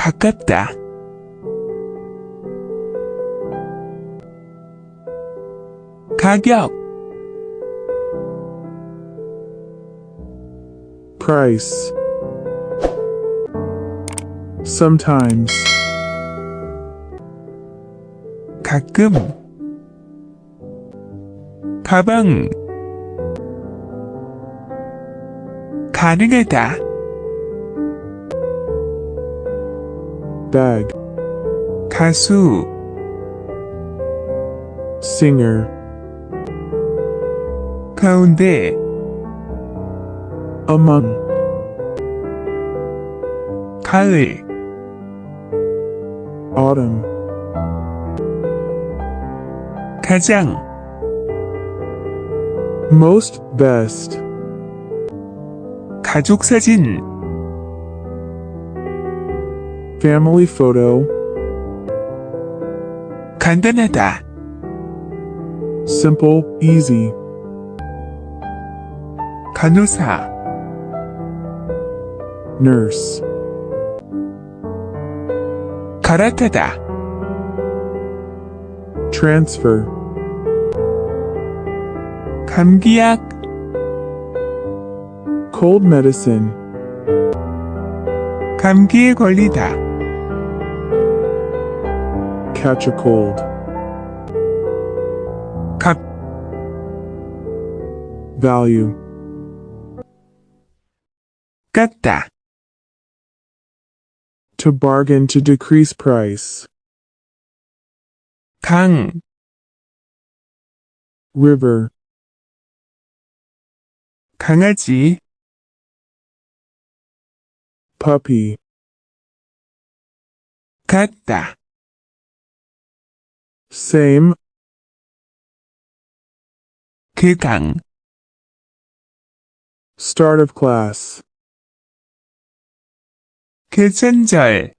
가깝다. 가격, price, sometimes, 가끔, 가방, 가능하다. bag, 가수, singer, 가운데, among, 가을, autumn, 가장, most, best, 가족 사진, family photo, 간단하다. simple, easy, 간호사, nurse, 갈아타다. transfer, 감기약, cold medicine, 감기에 걸리다. catch a cold, 값, value, 깎다. to bargain to decrease price, 강, river, 강아지, puppy, 같다. same, 개강, start of class, 개천절,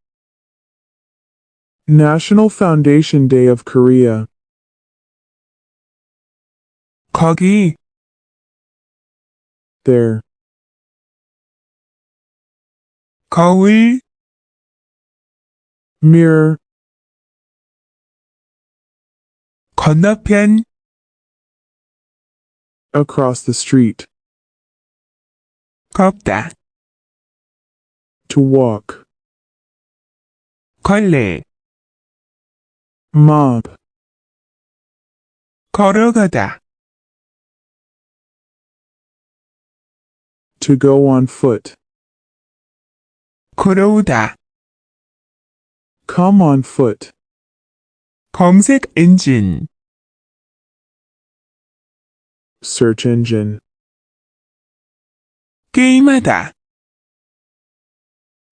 National Foundation Day of Korea, 거기, there, 거울, mirror, 건너편, across the street, 걷다. to walk, 걸레, mob, 걸어가다. to go on foot, 걸어오다. come on foot, 검색 엔진, search engine, 게임하다.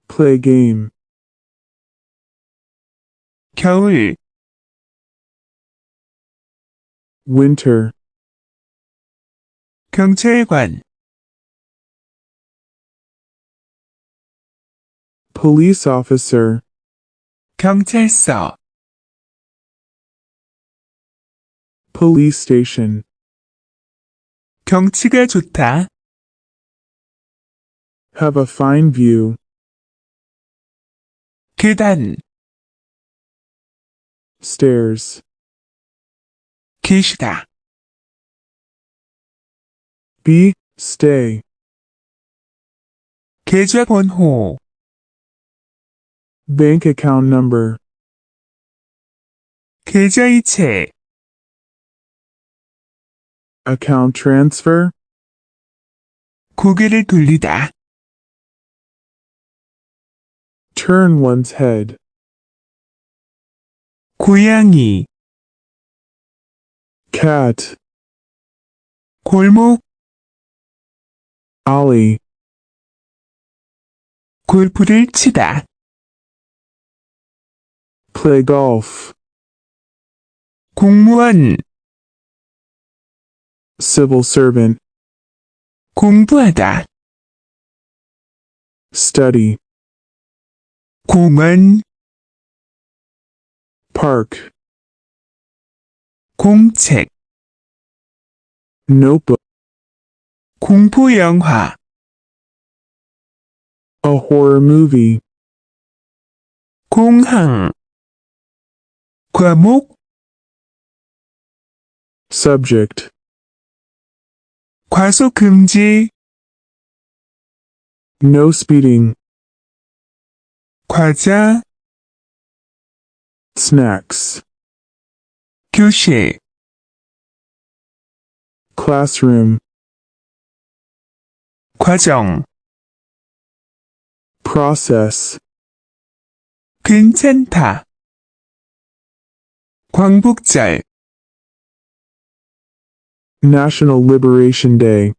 play game, 겨울, winter, 경찰관, police officer, 경찰서, police station, 경치가 좋다. have a fine view, 계단, stairs, 계시다. be, stay, 계좌번호, bank account number, 계좌이체, account transfer, 고개를 돌리다. turn one's head, 고양이, cat, 골목, alley, 골프를 치다. play golf, 공무원, civil servant, 공부하다. study, 공원, park, 공책, notebook, 공포영화, a horror movie, 공항 과목 subject, 과속금지 no speeding, 과자 snacks, 교실 classroom, 과정 process, 괜찮다 광복절 National Liberation Day.